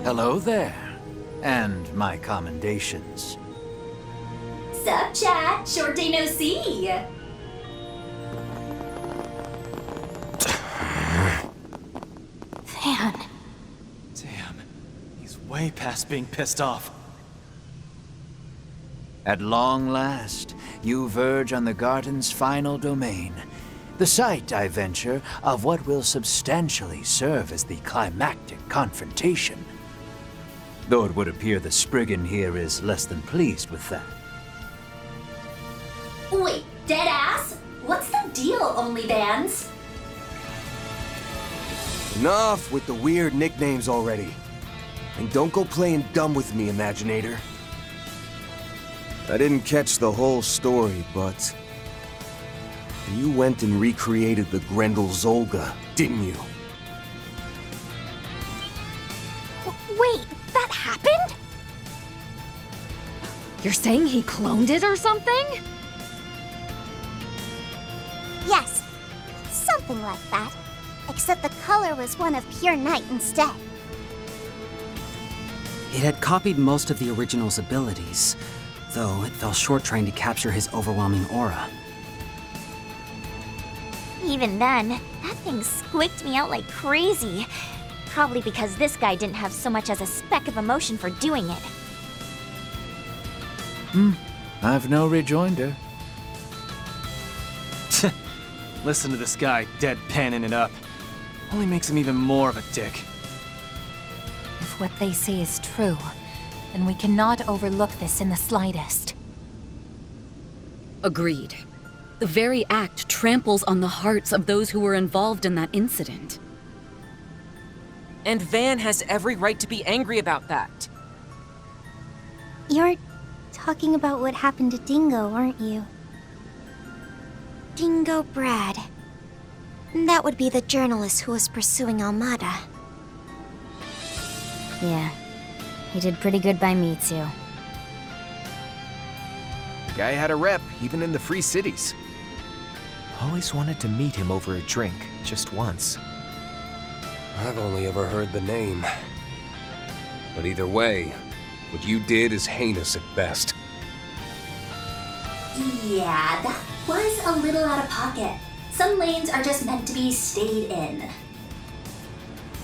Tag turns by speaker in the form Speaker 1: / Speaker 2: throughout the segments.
Speaker 1: Hello there, and my commendations.
Speaker 2: Sup, chat? Short day no see.
Speaker 3: Van.
Speaker 4: Damn, he's way past being pissed off.
Speaker 1: At long last, you verge on the Garten's final domain. The site, I venture, of what will substantially serve as the climactic confrontation. Though it would appear the Spriggan here is less than pleased with that.
Speaker 2: Wait, dead ass? What's the deal, OnlyBans?
Speaker 5: Enough with the weird nicknames already. And don't go playing dumb with me, Imaginator. I didn't catch the whole story, but... you went and recreated the Grendel Zolga, didn't you?
Speaker 3: Wait, that happened? You're saying he cloned it or something?
Speaker 6: Yes, something like that. Except the color was one of pure night instead.
Speaker 7: It had copied most of the original's abilities, though it fell short trying to capture his overwhelming aura.
Speaker 6: Even then, that thing squeaked me out like crazy. Probably because this guy didn't have so much as a speck of emotion for doing it.
Speaker 1: I've no rejoinder.
Speaker 4: Listen to this guy deadpanning it up. Only makes him even more of a dick.
Speaker 3: If what they say is true, then we cannot overlook this in the slightest.
Speaker 8: Agreed. The very act tramples on the hearts of those who were involved in that incident.
Speaker 9: And Van has every right to be angry about that.
Speaker 6: You're talking about what happened to Dingo, aren't you? Dingo Brad. That would be the journalist who was pursuing Almada.
Speaker 10: Yeah, he did pretty good by me, too.
Speaker 11: The guy had a rep, even in the free cities. Always wanted to meet him over a drink, just once.
Speaker 5: I've only ever heard the name. But either way, what you did is heinous at best.
Speaker 2: Yeah, that was a little out of pocket. Some lanes are just meant to be stayed in.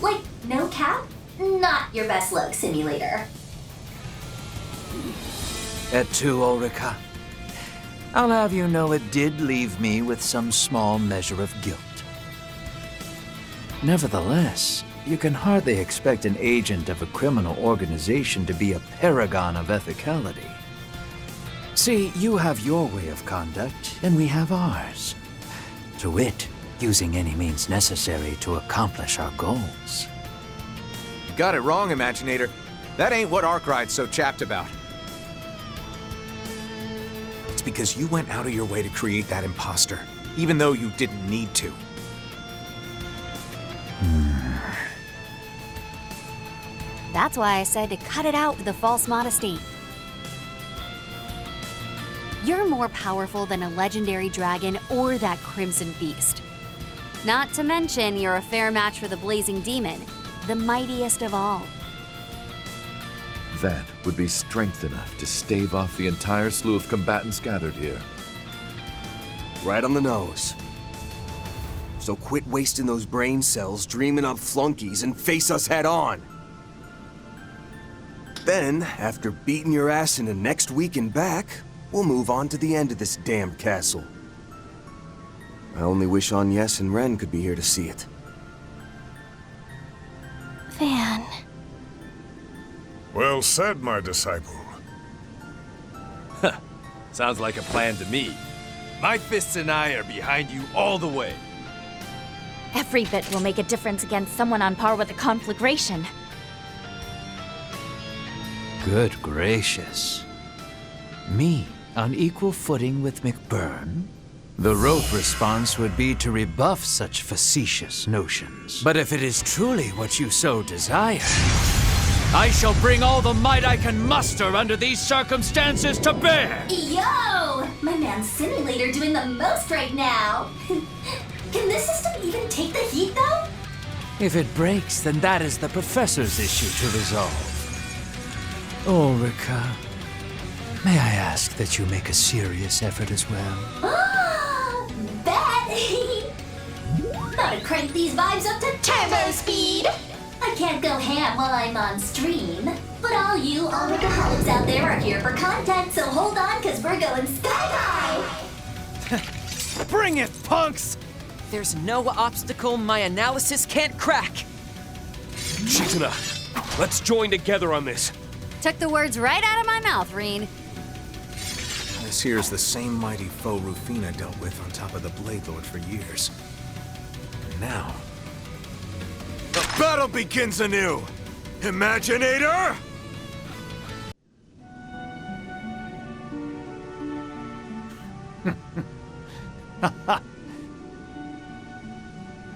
Speaker 2: Like, no cap? Not your best luck simulator.
Speaker 1: Et tu, Ulrika. I'll have you know it did leave me with some small measure of guilt. Nevertheless, you can hardly expect an agent of a criminal organization to be a paragon of ethicality. See, you have your way of conduct, and we have ours. To wit, using any means necessary to accomplish our goals.
Speaker 11: You got it wrong, Imaginator. That ain't what Arkwright's so chapped about. It's because you went out of your way to create that imposter, even though you didn't need to.
Speaker 10: That's why I said to cut it out with the false modesty. You're more powerful than a legendary dragon or that crimson beast. Not to mention, you're a fair match for the blazing demon, the mightiest of all.
Speaker 12: That would be strength enough to stave off the entire slew of combatants gathered here.
Speaker 5: Right on the nose. So quit wasting those brain cells dreaming up flunkies and face us head on. Then, after beating your ass in the next week and back, we'll move on to the end of this damned castle. I only wish Agnes and Ren could be here to see it.
Speaker 6: Van.
Speaker 13: Well said, my disciple.
Speaker 4: Sounds like a plan to me. My fists and I are behind you all the way.
Speaker 10: Every bit will make a difference against someone on par with the conflagration.
Speaker 1: Good gracious. Me on equal footing with McBurn? The rote response would be to rebuff such facetious notions. But if it is truly what you so desire, I shall bring all the might I can muster under these circumstances to bear!
Speaker 2: Yo! My man's simulator doing the most right now! Can this system even take the heat, though?
Speaker 1: If it breaks, then that is the professor's issue to resolve. Ulrika, may I ask that you make a serious effort as well?
Speaker 2: Bet! Gotta crank these vibes up to turbo speed! I can't go ham while I'm on stream, but all you Ulrikaholics out there are here for content, so hold on, cause we're going sky high!
Speaker 4: Bring it, punks!
Speaker 9: There's no obstacle my analysis can't crack.
Speaker 13: Chitana, let's join together on this.
Speaker 10: Took the words right out of my mouth, Reen.
Speaker 5: This here's the same mighty foe Rufina dealt with on top of the Blade Lord for years. And now... the battle begins anew! Imaginator!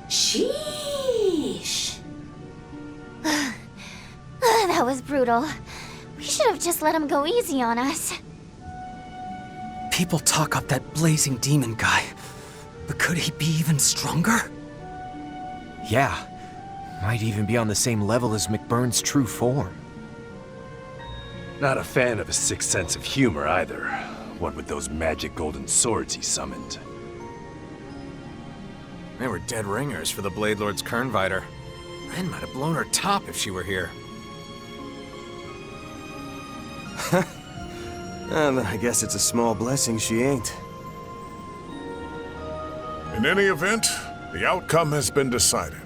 Speaker 2: Sheesh!
Speaker 6: That was brutal. We should have just let him go easy on us.
Speaker 7: People talk up that blazing demon guy, but could he be even stronger?
Speaker 11: Yeah. Might even be on the same level as McBurn's true form.
Speaker 13: Not a fan of his sick sense of humor either. What with those magic golden swords he summoned.
Speaker 5: They were dead ringers for the Blade Lord's Kernviter. Ren might have blown her top if she were here. I guess it's a small blessing she ain't.
Speaker 14: In any event, the outcome has been decided.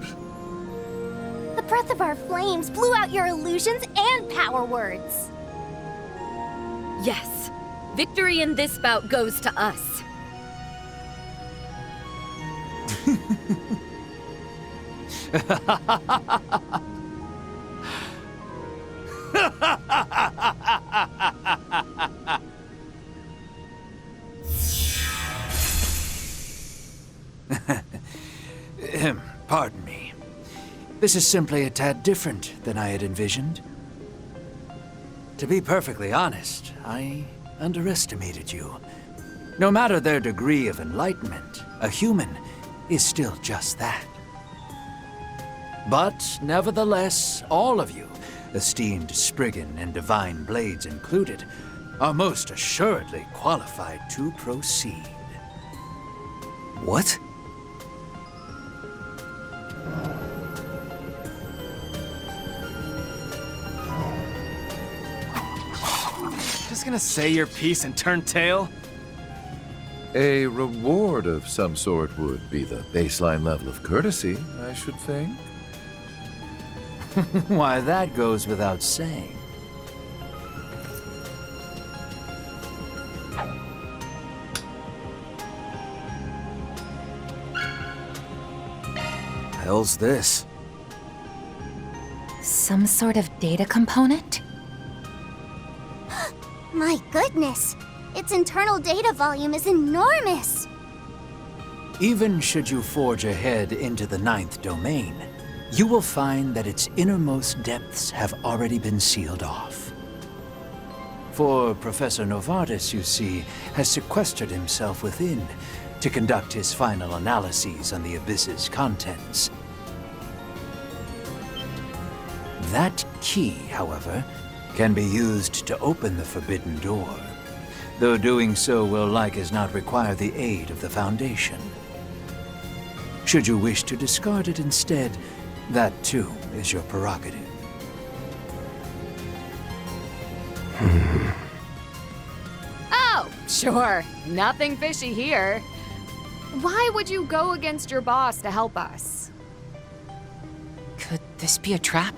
Speaker 6: The breath of our flames blew out your illusions and power words.
Speaker 8: Yes. Victory in this bout goes to us.
Speaker 1: Pardon me. This is simply a tad different than I had envisioned. To be perfectly honest, I underestimated you. No matter their degree of enlightenment, a human is still just that. But nevertheless, all of you, esteemed Spriggan and Divine Blades included, are most assuredly qualified to proceed.
Speaker 7: What?
Speaker 4: Just gonna say your piece and turn tail?
Speaker 12: A reward of some sort would be the baseline level of courtesy, I should think.
Speaker 1: Why, that goes without saying.
Speaker 5: Hell's this?
Speaker 3: Some sort of data component?
Speaker 6: My goodness! Its internal data volume is enormous!
Speaker 1: Even should you forge ahead into the 9th domain, you will find that its innermost depths have already been sealed off. For Professor Novartis, you see, has sequestered himself within to conduct his final analyses on the Abyss's contents. That key, however, can be used to open the forbidden door, though doing so will like as not require the aid of the Foundation. Should you wish to discard it instead, that too is your prerogative.
Speaker 15: Oh, sure. Nothing fishy here. Why would you go against your boss to help us?
Speaker 9: Could this be a trap?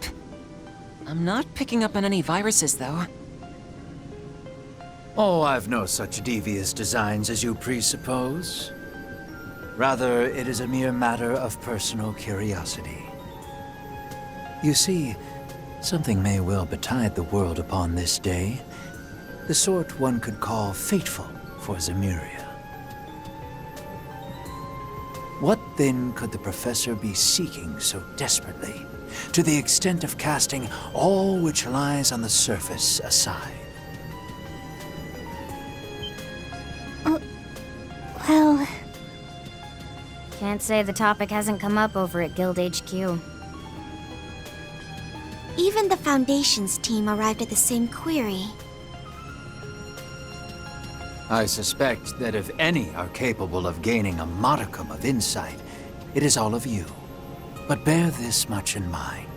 Speaker 9: I'm not picking up on any viruses, though.
Speaker 1: Oh, I've no such devious designs as you presuppose. Rather, it is a mere matter of personal curiosity. You see, something may well betide the world upon this day, the sort one could call fateful for Zemuria. What then could the Professor be seeking so desperately, to the extent of casting all which lies on the surface aside?
Speaker 6: Well... Can't say the topic hasn't come up over at Guild HQ. Even the Foundation's team arrived at the same query.
Speaker 1: I suspect that if any are capable of gaining a modicum of insight, it is all of you. But bear this much in mind.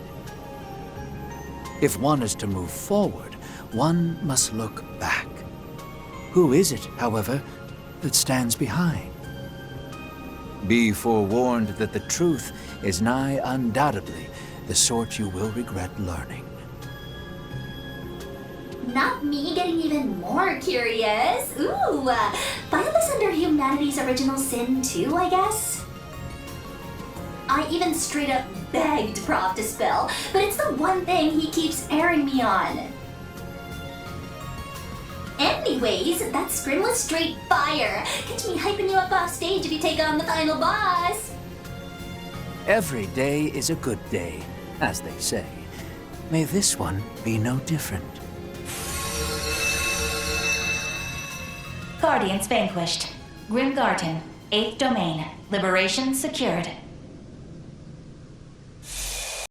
Speaker 1: If one is to move forward, one must look back. Who is it, however, that stands behind? Be forewarned that the truth is nigh undoubtedly the sort you will regret learning.
Speaker 2: Not me getting even more curious. Ooh, file this under humanity's original sin too, I guess? I even straight up begged Prof to spill, but it's the one thing he keeps airing me on. Anyways, that scrim was straight fire. Catch me hyping you up off stage if you take on the final boss.
Speaker 1: Every day is a good day, as they say. May this one be no different.
Speaker 16: Guardians vanquished. Grim Garten, 8th domain. Liberation secured.